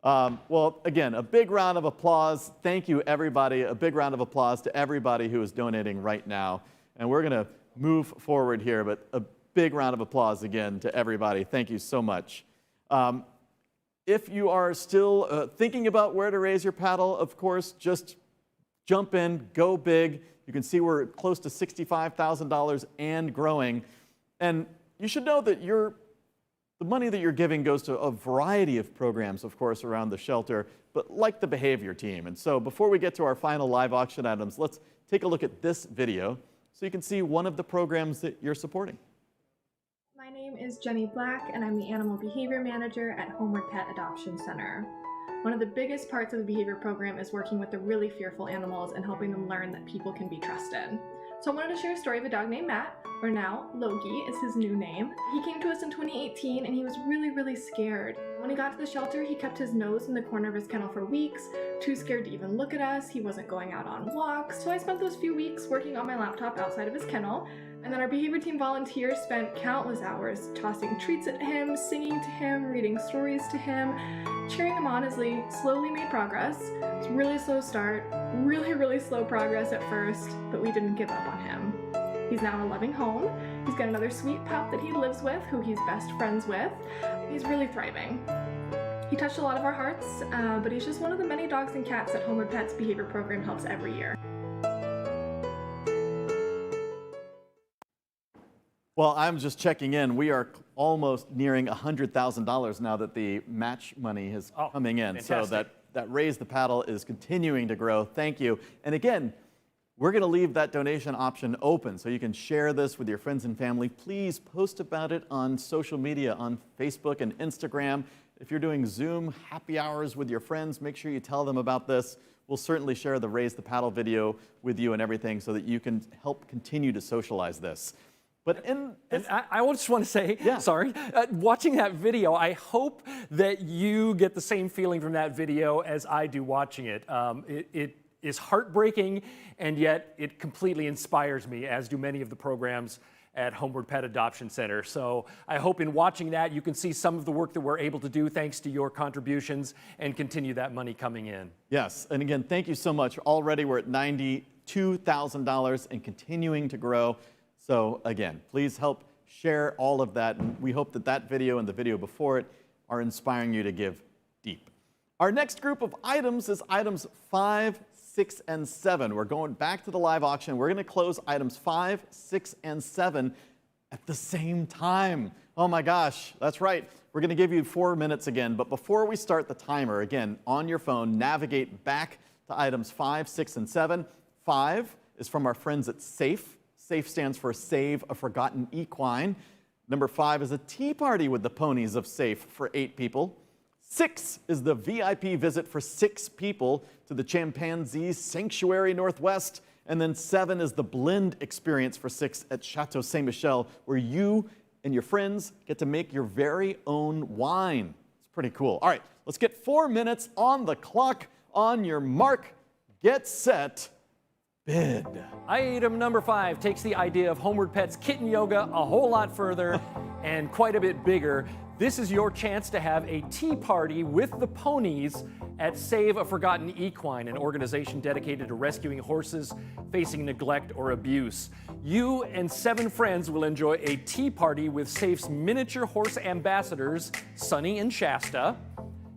Well, again, a big round of applause. Thank you, everybody. A big round of applause to everybody who is donating right now. And we're going to move forward here, but a big round of applause again to everybody. Thank you so much. If you are still thinking about where to raise your paddle, of course, just jump in, go big. You can see we're close to $65,000 and growing. And you should know that the money that you're giving goes to a variety of programs, of course, around the shelter, but like the behavior team. And so before we get to our final live auction items, let's take a look at this video so you can see one of the programs that you're supporting. My name is Jenny Black, and I'm the Animal Behavior Manager at Homeward Pet Adoption Center. One of the biggest parts of the behavior program is working with the really fearful animals and helping them learn that people can be trusted. So I wanted to share a story of a dog named Matt, or now Loki is his new name. He came to us in 2018 and he was really scared. When he got to the shelter, he kept his nose in the corner of his kennel for weeks, too scared to even look at us. He wasn't going out on walks. So I spent those few weeks working on my laptop outside of his kennel, and then our behavior team volunteers spent countless hours tossing treats at him, singing to him, reading stories to him, cheering him on as he slowly made progress. It was a really slow start, really slow progress at first, but we didn't give up on him. He's now in a loving home. He's got another sweet pup that he lives with, who he's best friends with. He's really thriving. He touched a lot of our hearts, but he's just one of the many dogs and cats that Homeward Pet's behavior program helps every year. Well, I'm just checking in. We are almost nearing $100,000 now that the match money is coming in. Fantastic. So that Raise the Paddle is continuing to grow. Thank you. And again, we're going to leave that donation option open so you can share this with your friends and family. Please post about it on social media, on Facebook and Instagram. If you're doing Zoom happy hours with your friends, make sure you tell them about this. We'll certainly share the Raise the Paddle video with you and everything so that you can help continue to socialize this. But I just want to say, watching that video, I hope that you get the same feeling from that video as I do watching it. It is heartbreaking, and yet it completely inspires me, as do many of the programs at Homeward Pet Adoption Center. So I hope in watching that you can see some of the work that we're able to do thanks to your contributions and continue that money coming in. Yes, and again, thank you so much. Already we're at $92,000 and continuing to grow. So again, please help share all of that. And we hope that that video and the video before it are inspiring you to give deep. Our next group of items is items 5, 6, and 7. We're going back to the live auction. We're going to close items 5, 6, and 7 at the same time. Oh my gosh, that's right. We're going to give you 4 minutes again. But before we start the timer, again, on your phone, navigate back to items 5, 6, and 7. 5 is from our friends at SAFE. SAFE stands for Save a Forgotten Equine. Number 5 is a tea party with the ponies of SAFE for 8 people. 6 is the VIP visit for 6 people to the Chimpanzee Sanctuary Northwest. And then 7 is the blend experience for 6 at Chateau Saint Michel, where you and your friends get to make your very own wine. It's pretty cool. All right, let's get 4 minutes on the clock. On your mark, get set, bid. Item number 5 takes the idea of Homeward Pet's kitten yoga a whole lot further and quite a bit bigger. This is your chance to have a tea party with the ponies at Save a Forgotten Equine, an organization dedicated to rescuing horses facing neglect or abuse. You and 7 friends will enjoy a tea party with Safe's miniature horse ambassadors, Sunny and Shasta.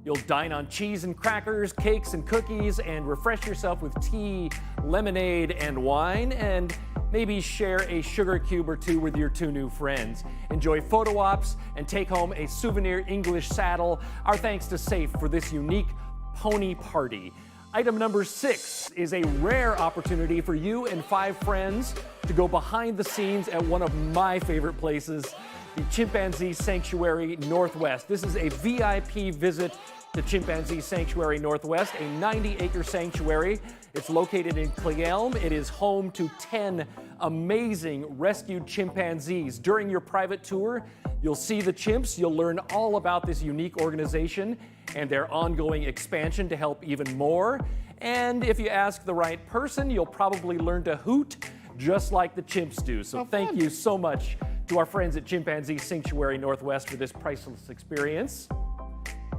You'll dine on cheese and crackers, cakes and cookies, and refresh yourself with tea, lemonade, and wine, and maybe share a sugar cube or 2 with your 2 new friends. Enjoy photo ops and take home a souvenir English saddle. Our thanks to SAFE for this unique pony party. Item number 6 is a rare opportunity for you and 5 friends to go behind the scenes at one of my favorite places, the Chimpanzee Sanctuary Northwest. This is a VIP visit to Chimpanzee Sanctuary Northwest, a 90-acre sanctuary. It's located in Cleelm. It is home to 10 amazing rescued chimpanzees. During your private tour, You'll see the chimps, you'll learn all about this unique organization and their ongoing expansion to help even more. And if you ask the right person, you'll probably learn to hoot just like the chimps do. So thank you so much to our friends at Chimpanzee Sanctuary Northwest for this priceless experience.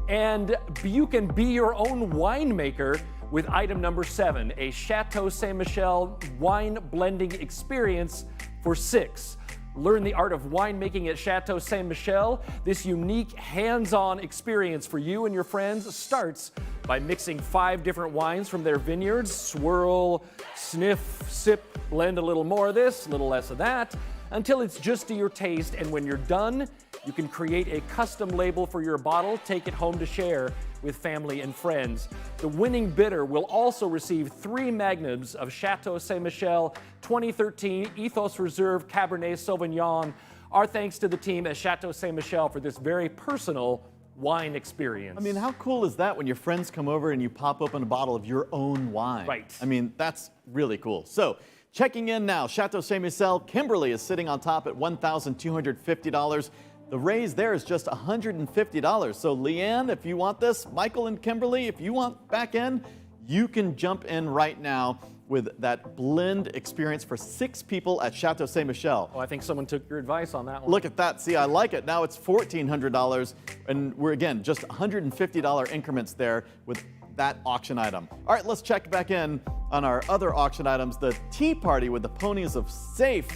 And you can be your own winemaker with item number 7, a Chateau Saint Michelle wine blending experience for 6. Learn the art of winemaking at Chateau Saint Michelle. This unique hands-on experience for you and your friends starts by mixing 5 different wines from their vineyards. Swirl, sniff, sip, blend a little more of this, a little less of that, until it's just to your taste. And when you're done, you can create a custom label for your bottle, take it home to share with family and friends. The winning bidder will also receive 3 magnums of Chateau Saint Michelle 2013 Ethos Reserve Cabernet Sauvignon. Our thanks to the team at Chateau Saint Michelle for this very personal wine experience. I mean, how cool is that when your friends come over and you pop open a bottle of your own wine? Right. I mean, that's really cool. So, checking in now, Chateau Saint Michelle, Kimberly is sitting on top at $1,250. The raise there is just $150. So Leanne, if you want this, Michael and Kimberly, if you want back in, you can jump in right now with that blend experience for 6 people at Chateau Saint Michelle. Oh, I think someone took your advice on that one. Look at that. See, I like it. Now it's $1,400, and we're, again, just $150 increments there with that auction item. All right, let's check back in on our other auction items. The tea party with the ponies of Safe.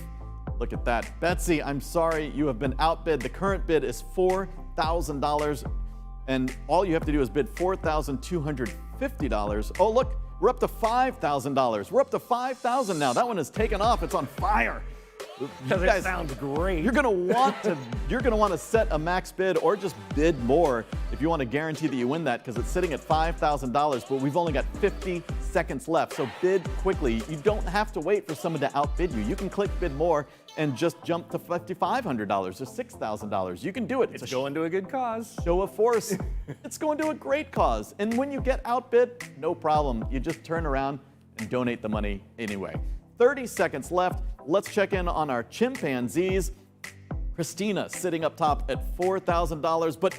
Look at that. Betsy, I'm sorry, you have been outbid. The current bid is $4,000, and all you have to do is bid $4,250. Oh, look, we're up to $5,000. We're up to $5,000 now. That one is taken off. It's on fire. Because it sounds great. You're gonna want to set a max bid or just bid more if you want to guarantee that you win that, because it's sitting at $5,000, but we've only got 50 seconds left. So bid quickly. You don't have to wait for someone to outbid you. You can click bid more and just jump to $5,500 or $6,000. You can do it. It's going to a good cause. Show of force. It's going to a great cause. And when you get outbid, no problem. You just turn around and donate the money anyway. 30 seconds left. Let's check in on our chimpanzees. Christina sitting up top at $4,000, but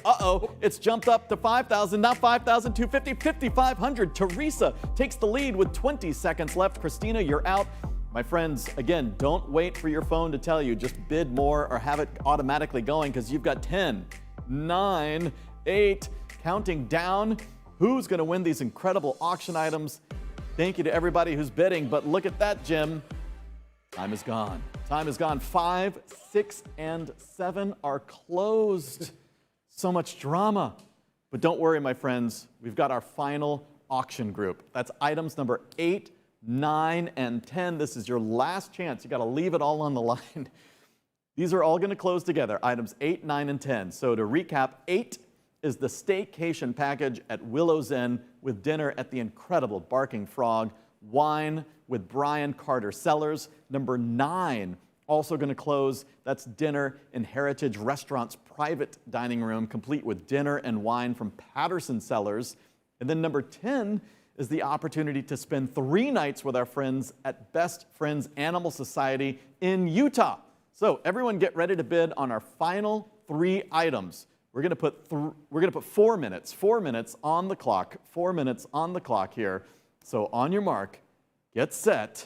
it's jumped up to $5,000, now $5,250, $5,500. Teresa takes the lead with 20 seconds left. Christina, you're out. My friends, again, don't wait for your phone to tell you. Just bid more or have it automatically going, because you've got 10, 9, 8, counting down. Who's going to win these incredible auction items? Thank you to everybody who's bidding, but look at that, Jim. Time is gone. Time is gone. 5, 6, and 7 are closed. So much drama. But don't worry, my friends. We've got our final auction group. That's items number 8, 9, and 10. This is your last chance. You got to leave it all on the line. These are all going to close together, items 8, 9, and 10. So to recap, 8 is the staycation package at Willow's Inn with dinner at the incredible Barking Frog, wine with Brian Carter Cellars. Number 9, also going to close. That's dinner in Heritage Restaurant's private dining room, complete with dinner and wine from Patterson Cellars. And then number 10 is the opportunity to spend 3 nights with our friends at Best Friends Animal Society in Utah. So everyone get ready to bid on our final 3 items. We're going to put 4 minutes on the clock. 4 minutes on the clock here. So on your mark, get set,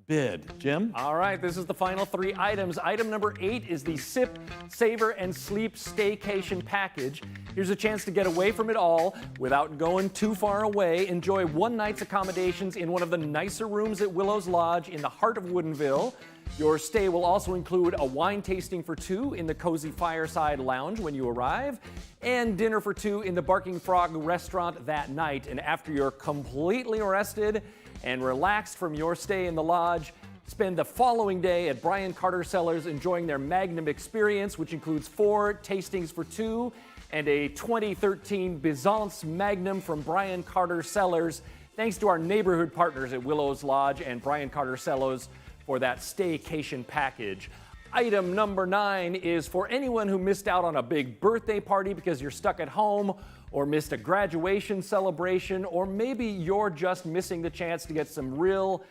bid. Jim? All right, this is the final 3 items. Item number 8 is the Sip, Savor, and Sleep Staycation Package. Here's a chance to get away from it all without going too far away. Enjoy one night's accommodations in one of the nicer rooms at Willow's Lodge in the heart of Woodinville. Your stay will also include a wine tasting for 2 in the Cozy Fireside Lounge when you arrive, and dinner for 2 in the Barking Frog restaurant that night. And after you're completely rested and relaxed from your stay in the lodge, spend the following day at Brian Carter Cellars enjoying their Magnum experience, which includes 4 tastings for 2 and a 2013 Byzance Magnum from Brian Carter Cellars. Thanks to our neighborhood partners at Willow's Lodge and Brian Carter Cellars for that staycation package. Item number 9 is for anyone who missed out on a big birthday party because you're stuck at home, or missed a graduation celebration, or maybe you're just missing the chance to get some real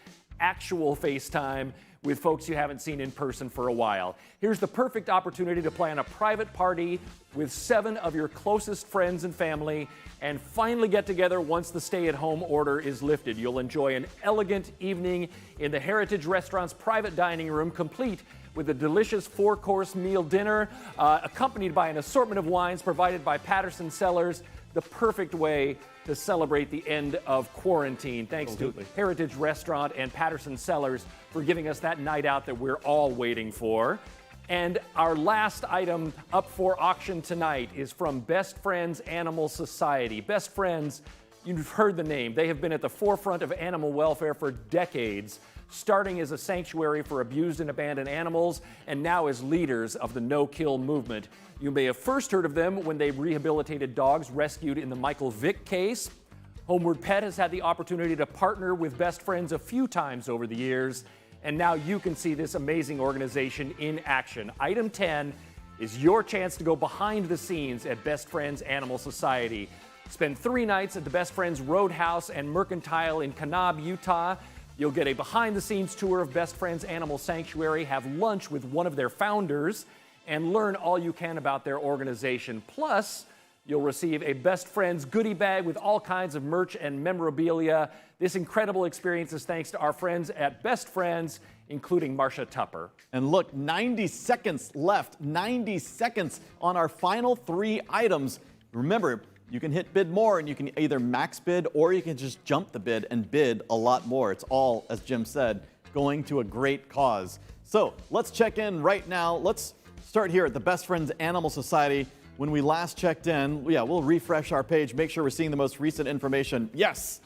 actual FaceTime with folks you haven't seen in person for a while. Here's the perfect opportunity to plan a private party with 7 of your closest friends and family and finally get together once the stay-at-home order is lifted. You'll enjoy an elegant evening in the Heritage Restaurant's private dining room, complete with a delicious 4-course meal dinner, accompanied by an assortment of wines provided by Patterson Cellars. The perfect way to celebrate the end of quarantine. Thanks to Heritage Restaurant and Patterson Cellars for giving us that night out that we're all waiting for. And our last item up for auction tonight is from Best Friends Animal Society. Best Friends, you've heard the name. They have been at the forefront of animal welfare for decades, starting as a sanctuary for abused and abandoned animals, and now as leaders of the no-kill movement. You may have first heard of them when they rehabilitated dogs rescued in the Michael Vick case. Homeward Pet has had the opportunity to partner with Best Friends a few times over the years, and now you can see this amazing organization in action. Item 10 is your chance to go behind the scenes at Best Friends Animal Society. Spend 3 nights at the Best Friends Roadhouse and Mercantile in Kanab, Utah. You'll get a behind-the-scenes tour of Best Friends Animal Sanctuary, have lunch with one of their founders, and learn all you can about their organization. Plus, you'll receive a Best Friends goodie bag with all kinds of merch and memorabilia. This incredible experience is thanks to our friends at Best Friends, including Marcia Tupper. And look, 90 seconds left, 90 seconds on our final 3 items. Remember, you can hit bid more and you can either max bid or you can just jump the bid and bid a lot more. It's all, as Jim said, going to a great cause. So let's check in right now. Let's start here at the Best Friends Animal Society. When we last checked in, we'll refresh our page, make sure we're seeing the most recent information. Yes,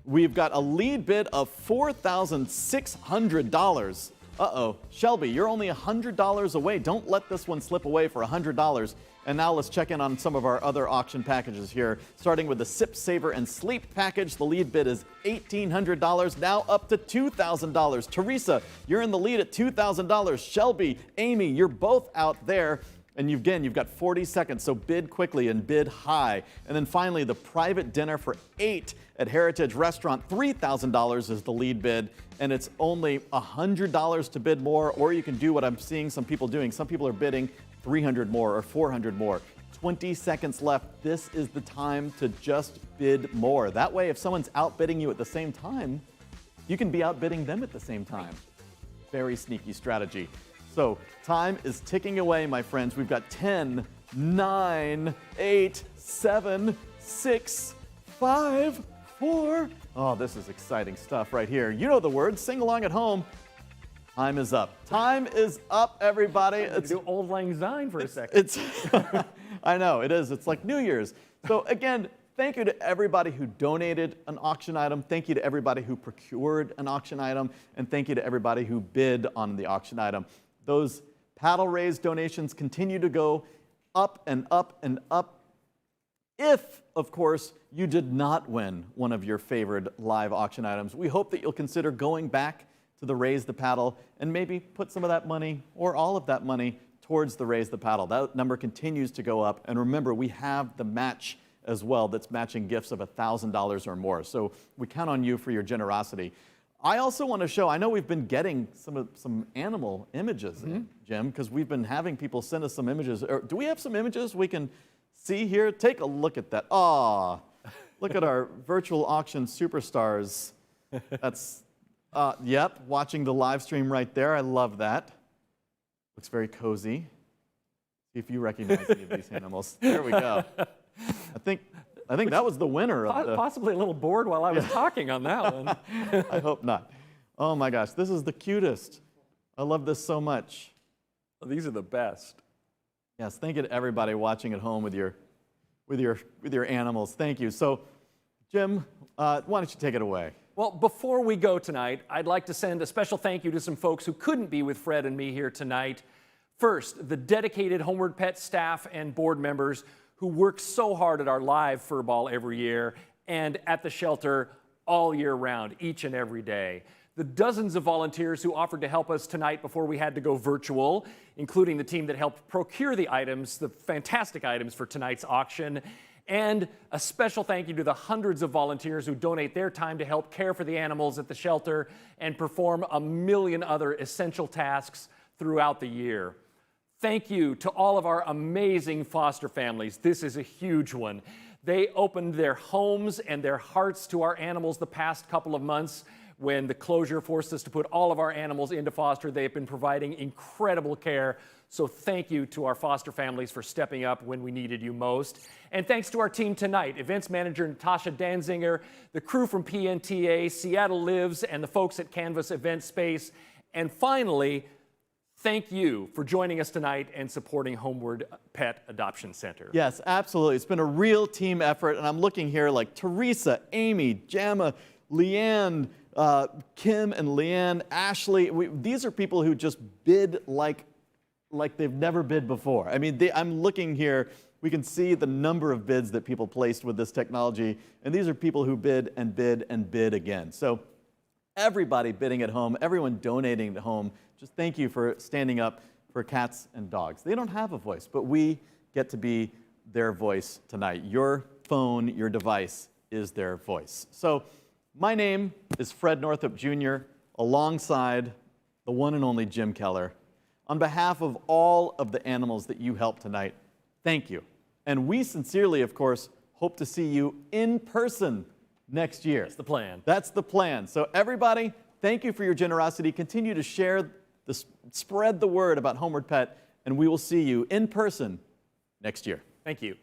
we've got a lead bid of $4,600. Uh-oh, Shelby, you're only $100 away. Don't let this one slip away for $100. And now let's check in on some of our other auction packages here. Starting with the Sip, Savor, and Sleep package. The lead bid is $1,800, now up to $2,000. Teresa, you're in the lead at $2,000. Shelby, Amy, you're both out there. And you've got 40 seconds, so bid quickly and bid high. And then finally, the private dinner for 8 at Heritage Restaurant. $3,000 is the lead bid, and it's only $100 to bid more, or you can do what I'm seeing some people doing. Some people are bidding $300 more or $400 more. 20 seconds left. This is the time to just bid more. That way, if someone's outbidding you at the same time, you can be outbidding them at the same time. Very sneaky strategy. So time is ticking away, my friends. We've got 10, 9, 8, 7, 6, 5, 4. Oh, this is exciting stuff right here. You know the words. Sing along at home. Time is up. Time is up, everybody. It's do Old Lang Syne for a second. I know, it is. It's like New Year's. So again, thank you to everybody who donated an auction item. Thank you to everybody who procured an auction item. And thank you to everybody who bid on the auction item. Those paddle raise donations continue to go up and up and up. If, of course, you did not win one of your favored live auction items, we hope that you'll consider going back to the Raise the Paddle and maybe put some of that money or all of that money towards the Raise the Paddle. That number continues to go up. And remember, we have the match as well that's matching gifts of $1,000 or more. So we count on you for your generosity. I also want to show, I know we've been getting some animal images, Jim, because we've been having people send us some images. Do we have some images we can see here? Take a look at that. Aw, look at our virtual auction superstars. That's, yep, watching the live stream right there. I love that. Looks very cozy. See if you recognize any of these animals. There we go. I think that was the winner of the... Possibly a little bored while I was talking on that one. I hope not. Oh my gosh, this is the cutest. I love this so much. Well, these are the best. Yes, thank you to everybody watching at home with your animals. Thank you. So, Jim, why don't you take it away? Well, before we go tonight, I'd like to send a special thank you to some folks who couldn't be with Fred and me here tonight. First, the dedicated Homeward Pet staff and board members who work so hard at our live fur ball every year and at the shelter all year round, each and every day. The dozens of volunteers who offered to help us tonight before we had to go virtual, including the team that helped procure the items, the fantastic items for tonight's auction, And a special thank you to the hundreds of volunteers who donate their time to help care for the animals at the shelter and perform a million other essential tasks throughout the year. Thank you to all of our amazing foster families. This is a huge one. They opened their homes and their hearts to our animals the past couple of months. When the closure forced us to put all of our animals into foster, they've been providing incredible care. So thank you to our foster families for stepping up when we needed you most. And thanks to our team tonight, events manager Natasha Danzinger, the crew from PNTA, Seattle Lives, and the folks at Canvas Event Space. And finally, thank you for joining us tonight and supporting Homeward Pet Adoption Center. Yes, absolutely. It's been a real team effort, and I'm looking here like Teresa, Amy, Jamma, Leanne, Kim and Leanne, Ashley. These are people who just bid like they've never bid before. I mean, I'm looking here. We can see the number of bids that people placed with this technology, and these are people who bid and bid and bid again. So everybody bidding at home, everyone donating at home, just thank you for standing up for cats and dogs. They don't have a voice, but we get to be their voice tonight. Your phone, your device is their voice. So my name is Fred Northup Jr., alongside the one and only Jim Keller. On behalf of all of the animals that you helped tonight, thank you. And we sincerely, of course, hope to see you in person next year. That's the plan. That's the plan. So everybody, thank you for your generosity. Continue to share, spread the word about Homeward Pet, and we will see you in person next year. Thank you.